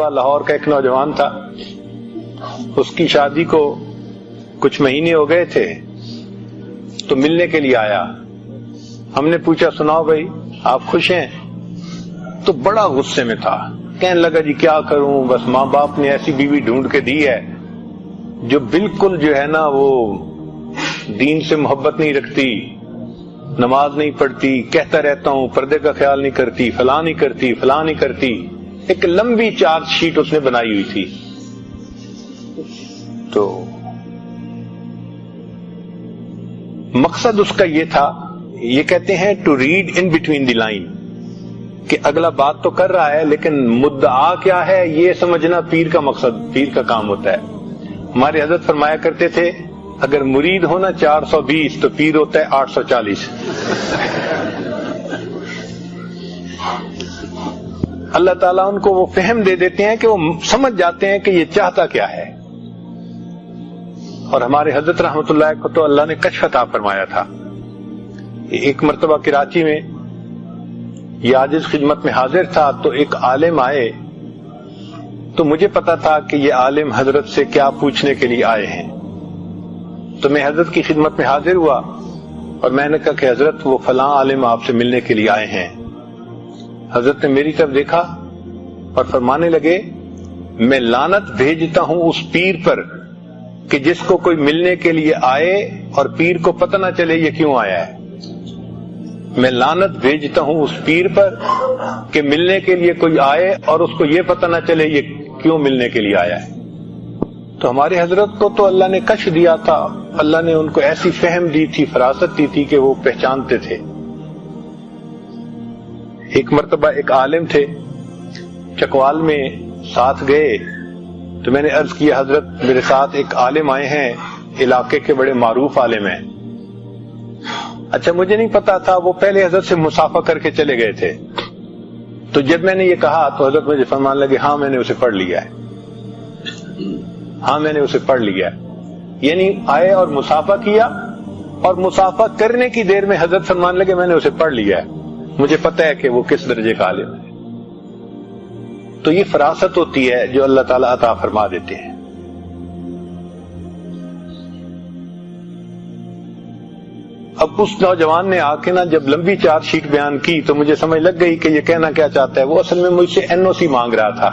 مرتبہ لاہور کا ایک نوجوان تھا، اس کی شادی کو کچھ مہینے ہو گئے تھے تو ملنے کے لیے آیا. ہم نے پوچھا سناؤ بھائی آپ خوش ہیں؟ تو بڑا غصے میں تھا، کہنے لگا جی کیا کروں، بس ماں باپ نے ایسی بیوی ڈھونڈ کے دی ہے جو بالکل جو ہے نا وہ دین سے محبت نہیں رکھتی، نماز نہیں پڑھتی، کہتا رہتا ہوں پردے کا خیال نہیں کرتی، فلاں نہیں کرتی، فلاں نہیں کرتی. ایک لمبی چارج شیٹ اس نے بنائی ہوئی تھی. تو مقصد اس کا یہ تھا، یہ کہتے ہیں to read in between the line, کہ اگلا بات تو کر رہا ہے لیکن مدعا کیا ہے یہ سمجھنا پیر کا مقصد، پیر کا کام ہوتا ہے. ہمارے حضرت فرمایا کرتے تھے اگر مرید ہونا 420 تو پیر ہوتا ہے 840. اللہ تعالیٰ ان کو وہ فہم دے دیتے ہیں کہ وہ سمجھ جاتے ہیں کہ یہ چاہتا کیا ہے. اور ہمارے حضرت رحمت اللہ کو تو اللہ نے کشف عطا فرمایا تھا. ایک مرتبہ کراچی میں یہ عاجز خدمت میں حاضر تھا تو ایک عالم آئے، تو مجھے پتا تھا کہ یہ عالم حضرت سے کیا پوچھنے کے لیے آئے ہیں. تو میں حضرت کی خدمت میں حاضر ہوا اور میں نے کہا کہ حضرت وہ فلاں عالم آپ سے ملنے کے لیے آئے ہیں. حضرت نے میری طرف دیکھا اور فرمانے لگے میں لعنت بھیجتا ہوں اس پیر پر کہ جس کو کوئی ملنے کے لیے آئے اور پیر کو پتہ نہ چلے یہ کیوں آیا ہے. میں لعنت بھیجتا ہوں اس پیر پر کہ ملنے کے لیے کوئی آئے اور اس کو یہ پتہ نہ چلے یہ کیوں ملنے کے لیے آیا ہے. تو ہمارے حضرت کو تو اللہ نے کشف دیا تھا، اللہ نے ان کو ایسی فہم دی تھی، فراست دی تھی کہ وہ پہچانتے تھے. ایک مرتبہ ایک عالم تھے چکوال میں ساتھ گئے تو میں نے عرض کیا حضرت میرے ساتھ ایک عالم آئے ہیں، علاقے کے بڑے معروف عالم ہیں. اچھا مجھے نہیں پتا تھا، وہ پہلے حضرت سے مصافحہ کر کے چلے گئے تھے. تو جب میں نے یہ کہا تو حضرت مجھے فرمان لگے ہاں میں نے اسے پڑھ لیا ہے، ہاں میں نے اسے پڑھ لیا ہے. یعنی آئے اور مصافحہ کیا اور مصافحہ کرنے کی دیر میں حضرت فرمان لگے میں نے اسے پڑھ لیا ہے، مجھے پتہ ہے کہ وہ کس درجے کا عالم ہے. تو یہ فراست ہوتی ہے جو اللہ تعالیٰ عطا فرما دیتے ہیں. اب اس نوجوان نے آ کے نا جب لمبی چارج شیٹ بیان کی تو مجھے سمجھ لگ گئی کہ یہ کہنا کیا چاہتا ہے. وہ اصل میں مجھ سے NOC مانگ رہا تھا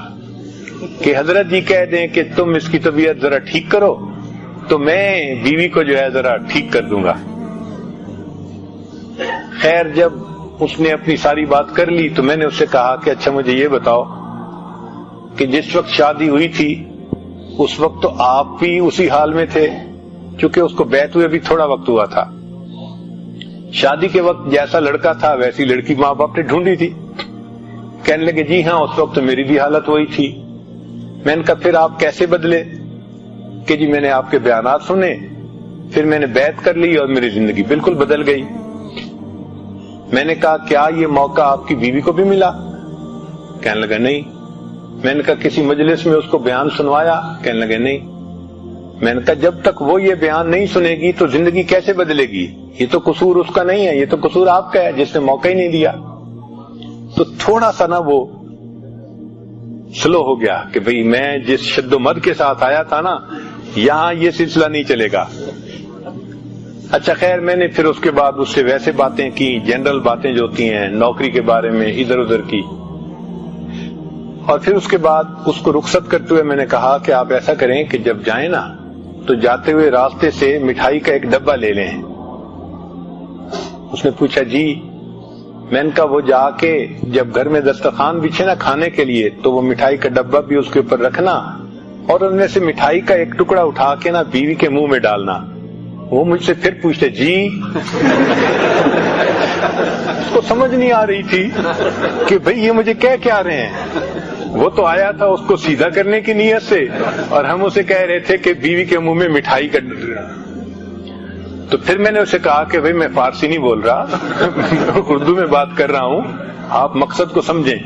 کہ حضرت جی کہہ دیں کہ تم اس کی طبیعت ذرا ٹھیک کرو تو میں بیوی کو جو ہے ذرا ٹھیک کر دوں گا. خیر جب اس نے اپنی ساری بات کر لی تو میں نے اس سے کہا کہ اچھا مجھے یہ بتاؤ کہ جس وقت شادی ہوئی تھی اس وقت تو آپ بھی اسی حال میں تھے، چونکہ اس کو بیعت ہوئے بھی تھوڑا وقت ہوا تھا. شادی کے وقت جیسا لڑکا تھا ویسی لڑکی ماں باپ نے ڈھونڈی تھی. کہنے لگے جی ہاں اس وقت تو میری بھی حالت وہی تھی. میں نے کہا پھر آپ کیسے بدلے؟ کہ جی میں نے آپ کے بیانات سنے، پھر میں نے بیعت کر لی اور میری زندگی بالکل بدل گئی. میں نے کہا کیا یہ موقع آپ کی بیوی کو بھی ملا؟ کہنے لگا نہیں. میں نے کہا کسی مجلس میں اس کو بیان سنوایا؟ کہنے لگے نہیں. میں نے کہا جب تک وہ یہ بیان نہیں سنے گی تو زندگی کیسے بدلے گی؟ یہ تو قصور اس کا نہیں ہے، یہ تو قصور آپ کا ہے جس نے موقع ہی نہیں دیا. تو تھوڑا سا نا وہ سلو ہو گیا کہ بھئی میں جس شد و مد کے ساتھ آیا تھا نا یہاں یہ سلسلہ نہیں چلے گا. اچھا خیر میں نے پھر اس کے بعد اس سے ویسے باتیں کی، جنرل باتیں جو ہوتی ہیں نوکری کے بارے میں ادھر ادھر کی. اور پھر اس کے بعد اس کو رخصت کرتے ہوئے میں نے کہا کہ آپ ایسا کریں کہ جب جائیں نا تو جاتے ہوئے راستے سے مٹھائی کا ایک ڈبہ لے لیں. اس نے پوچھا جی؟ میں نے کہا وہ جا کے جب گھر میں دسترخوان بچھے نا کھانے کے لیے تو وہ مٹھائی کا ڈبہ بھی اس کے اوپر رکھنا اور ان میں سے مٹھائی کا ایک ٹکڑا اٹھا کے نا بیوی کے منہ میں ڈالنا. وہ مجھ سے پھر پوچھتے جی؟ اس کو سمجھ نہیں آ رہی تھی کہ بھئی یہ مجھے کہہ کیا رہے ہیں. وہ تو آیا تھا اس کو سیدھا کرنے کی نیت سے اور ہم اسے کہہ رہے تھے کہ بیوی کے منہ میں مٹھائی کا. تو پھر میں نے اسے کہا کہ بھئی میں فارسی نہیں بول رہا اردو میں بات کر رہا ہوں، آپ مقصد کو سمجھیں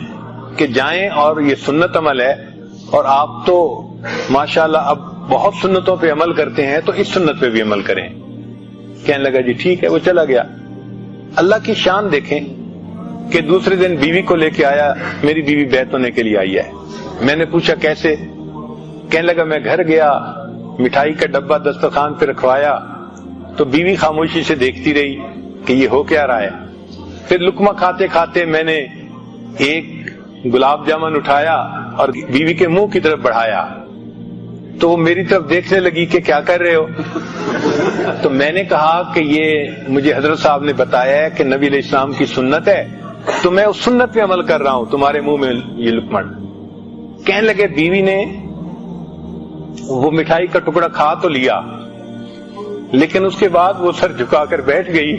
کہ جائیں اور یہ سنت عمل ہے اور آپ تو ماشاءاللہ اب بہت سنتوں پہ عمل کرتے ہیں تو اس سنت پہ بھی عمل کریں. کہنے لگا جی ٹھیک ہے. وہ چلا گیا. اللہ کی شان دیکھیں کہ دوسرے دن بیوی کو لے کے آیا، میری بیوی بیعت ہونے کے لیے آئی ہے. میں نے پوچھا کیسے؟ کہنے لگا میں گھر گیا، مٹھائی کا ڈبہ دسترخوان پہ رکھوایا تو بیوی خاموشی سے دیکھتی رہی کہ یہ ہو کیا رہا ہے. پھر لقمہ کھاتے کھاتے میں نے ایک گلاب جامن اٹھایا اور بیوی کے منہ کی طرف بڑھایا تو وہ میری طرف دیکھنے لگی کہ کیا کر رہے ہو. تو میں نے کہا کہ یہ مجھے حضرت صاحب نے بتایا ہے کہ نبی علیہ السلام کی سنت ہے تو میں اس سنت پہ عمل کر رہا ہوں، تمہارے منہ میں یہ لقمہ. کہنے لگے بیوی نے وہ مٹھائی کا ٹکڑا کھا تو لیا لیکن اس کے بعد وہ سر جھکا کر بیٹھ گئی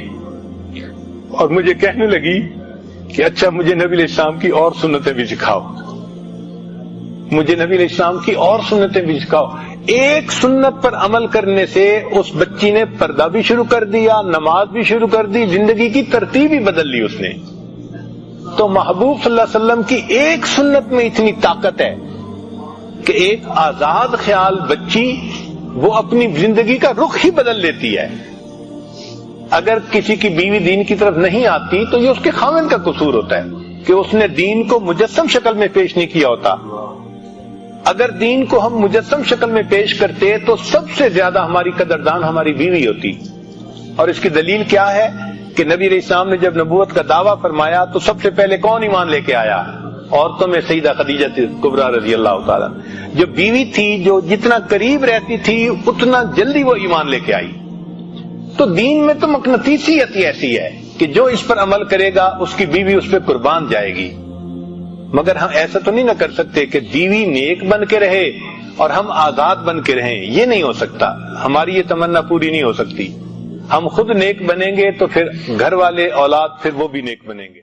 اور مجھے کہنے لگی کہ اچھا مجھے نبی علیہ السلام کی اور سنتیں بھی سکھاؤ، مجھے نبی علیہ السلام کی اور سنتیں بھی سکھاؤ. ایک سنت پر عمل کرنے سے اس بچی نے پردہ بھی شروع کر دیا، نماز بھی شروع کر دی، زندگی کی ترتیب ہی بدل لی اس نے. تو محبوب صلی اللہ علیہ وسلم کی ایک سنت میں اتنی طاقت ہے کہ ایک آزاد خیال بچی وہ اپنی زندگی کا رخ ہی بدل لیتی ہے. اگر کسی کی بیوی دین کی طرف نہیں آتی تو یہ اس کے خاوند کا قصور ہوتا ہے کہ اس نے دین کو مجسم شکل میں پیش نہیں کیا ہوتا. اگر دین کو ہم مجسم شکل میں پیش کرتے تو سب سے زیادہ ہماری قدردان ہماری بیوی ہوتی. اور اس کی دلیل کیا ہے کہ نبی علیہ السلام نے جب نبوت کا دعویٰ فرمایا تو سب سے پہلے کون ایمان لے کے آیا؟ عورتوں میں سیدہ خدیجہ کبریٰ رضی اللہ تعالیٰ، جو بیوی تھی جو جتنا قریب رہتی تھی اتنا جلدی وہ ایمان لے کے آئی. تو دین میں تو مقناطیسیت ہی ایسی ہے کہ جو اس پر عمل کرے گا اس کی بیوی اس پہ قربان جائے گی. مگر ہم ایسا تو نہیں نہ کر سکتے کہ بیوی نیک بن کے رہے اور ہم آزاد بن کے رہیں، یہ نہیں ہو سکتا. ہماری یہ تمنا پوری نہیں ہو سکتی. ہم خود نیک بنیں گے تو پھر گھر والے اولاد پھر وہ بھی نیک بنیں گے.